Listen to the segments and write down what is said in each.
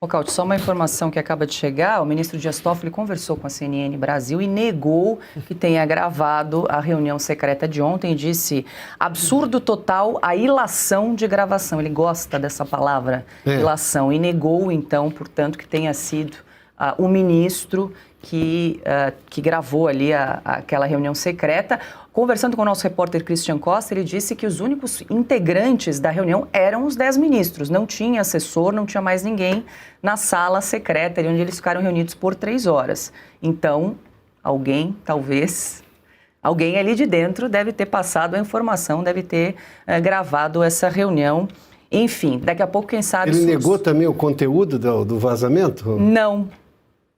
Caute, só uma informação que acaba de chegar, o ministro Dias Toffoli conversou com a CNN Brasil e negou que tenha gravado a reunião secreta de ontem e disse absurdo total a ilação de gravação. Ele gosta dessa palavra, ilação, e negou, então, portanto, que tenha sido o ministro que gravou ali aquela reunião secreta. Conversando com o nosso repórter Christian Costa, ele disse que os únicos integrantes da reunião eram os 10 ministros. Não tinha assessor, não tinha mais ninguém na sala secreta, onde eles ficaram reunidos por 3 horas. Então, alguém ali de dentro deve ter passado a informação, deve ter gravado essa reunião. Enfim, daqui a pouco, quem sabe... Ele negou também o conteúdo do vazamento? Não,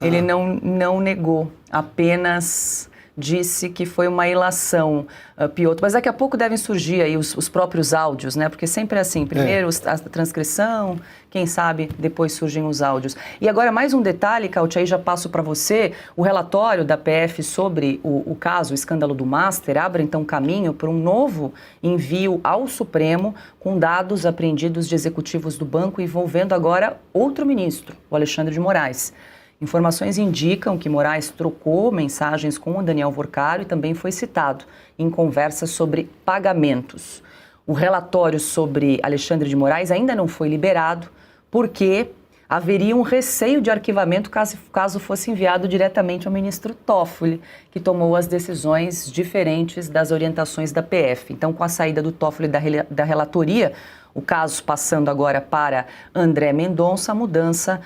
ele não negou, apenas... disse que foi uma ilação, Piotr. Mas daqui a pouco devem surgir aí os próprios áudios, né? Porque sempre é assim, primeiro a transcrição, quem sabe depois surgem os áudios. E agora mais um detalhe, Caute, aí já passo para você, o relatório da PF sobre o caso, o escândalo do Master, abre então caminho para um novo envio ao Supremo com dados apreendidos de executivos do banco envolvendo agora outro ministro, o Alexandre de Moraes. Informações indicam que Moraes trocou mensagens com o Daniel Worcaro e também foi citado em conversas sobre pagamentos. O relatório sobre Alexandre de Moraes ainda não foi liberado porque haveria um receio de arquivamento caso fosse enviado diretamente ao ministro Toffoli, que tomou as decisões diferentes das orientações da PF. Então, com a saída do Toffoli da relatoria, o caso passando agora para André Mendonça, a mudança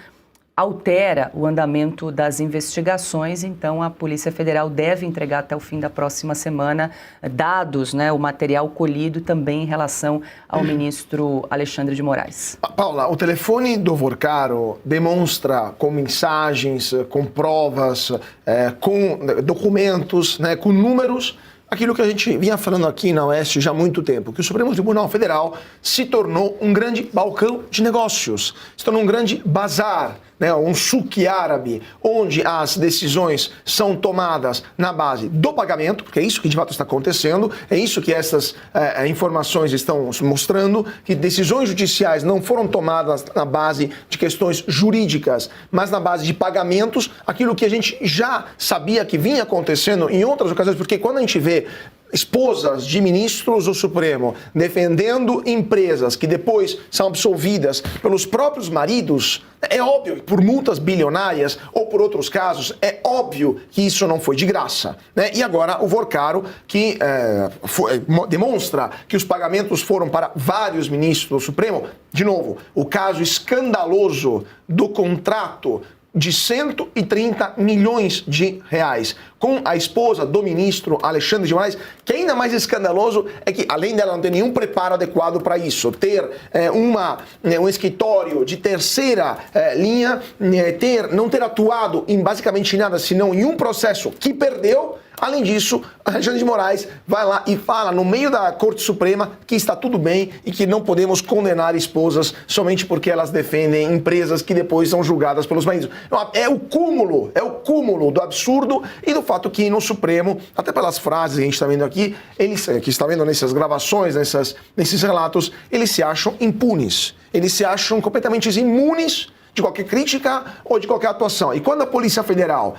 altera o andamento das investigações, então a Polícia Federal deve entregar até o fim da próxima semana dados, né, o material colhido também em relação ao ministro Alexandre de Moraes. Paula, o telefone do Worcaro demonstra com mensagens, com provas, com documentos, né, com números, aquilo que a gente vinha falando aqui na Oeste já há muito tempo, que o Supremo Tribunal Federal se tornou um grande balcão de negócios, se tornou um grande bazar, né, um suque árabe, onde as decisões são tomadas na base do pagamento, porque é isso que de fato está acontecendo, é isso que essas informações estão mostrando, que decisões judiciais não foram tomadas na base de questões jurídicas, mas na base de pagamentos, aquilo que a gente já sabia que vinha acontecendo em outras ocasiões, porque quando a gente vê esposas de ministros do Supremo defendendo empresas que depois são absolvidas pelos próprios maridos, é óbvio, por multas bilionárias ou por outros casos, é óbvio que isso não foi de graça, né? E agora o Worcaro, que demonstra que os pagamentos foram para vários ministros do Supremo, de novo, o caso escandaloso do contrato de 130 milhões de reais com a esposa do ministro Alexandre de Moraes, que ainda mais escandaloso é que, além dela não ter nenhum preparo adequado para isso, ter um escritório de terceira linha, não ter atuado em basicamente nada, senão em um processo que perdeu. Além disso, Alexandre de Moraes vai lá e fala no meio da Corte Suprema que está tudo bem e que não podemos condenar esposas somente porque elas defendem empresas que depois são julgadas pelos maridos. É o cúmulo do absurdo e do fato que no Supremo, até pelas frases que a gente está vendo aqui, eles que está vendo nessas gravações, nesses relatos, eles se acham impunes, eles se acham completamente imunes de qualquer crítica ou de qualquer atuação. E quando a Polícia Federal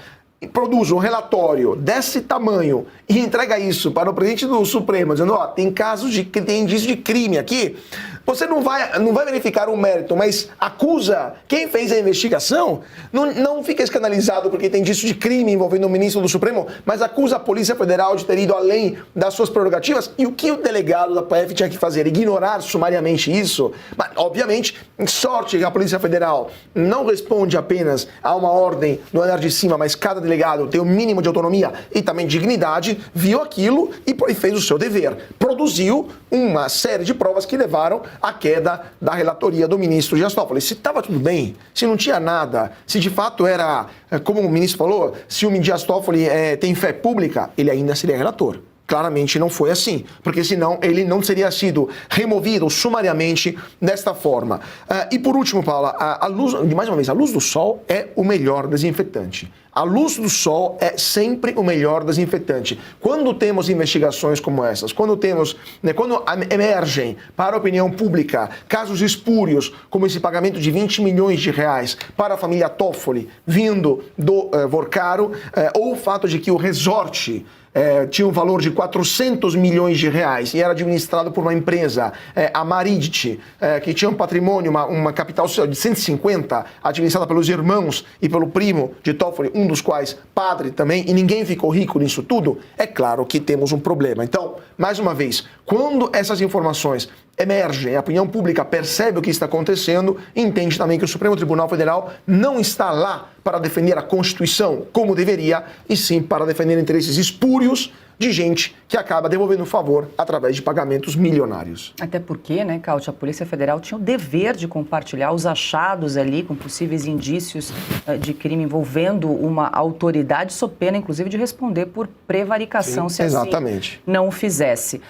produz um relatório desse tamanho e entrega isso para o presidente do Supremo, dizendo, tem casos tem indício de crime aqui, você não vai verificar o mérito, mas acusa quem fez a investigação, não fica escandalizado porque tem indício de crime envolvendo o ministro do Supremo, mas acusa a Polícia Federal de ter ido além das suas prerrogativas. E o que o delegado da PF tinha que fazer? Ignorar sumariamente isso? Mas, obviamente, sorte que a Polícia Federal não responde apenas a uma ordem do andar de cima, mas cada delegado tem o mínimo de autonomia e também dignidade, viu aquilo e fez o seu dever. Produziu uma série de provas que levaram à queda da relatoria do ministro Dias Toffoli. Se estava tudo bem, se não tinha nada, se de fato era, como o ministro falou, se o Dias Toffoli tem fé pública, ele ainda seria relator. claramente não foi assim, porque senão ele não teria sido removido sumariamente desta forma. E por último, Paula, mais uma vez, a luz do sol é o melhor desinfetante. A luz do sol é sempre o melhor desinfetante. Quando temos investigações como essas, quando emergem para a opinião pública casos espúrios, como esse pagamento de 20 milhões de reais para a família Toffoli, vindo do Vorcaro, ou o fato de que o resort tinha um valor de 400 milhões de reais e era administrado por uma empresa, a Maridit, que tinha um patrimônio, uma capital social de 150, administrada pelos irmãos e pelo primo de Toffoli, um dos quais padre também, e ninguém ficou rico nisso tudo. É claro que temos um problema. Então, mais uma vez, quando essas informações emergem, a opinião pública percebe o que está acontecendo, entende também que o Supremo Tribunal Federal não está lá para defender a Constituição como deveria, e sim para defender interesses espúrios de gente que acaba devolvendo o favor através de pagamentos milionários. Até porque, né, Cauti, a Polícia Federal tinha o dever de compartilhar os achados ali com possíveis indícios de crime envolvendo uma autoridade, sob pena, inclusive, de responder por prevaricação, se exatamente. assim não o fizesse.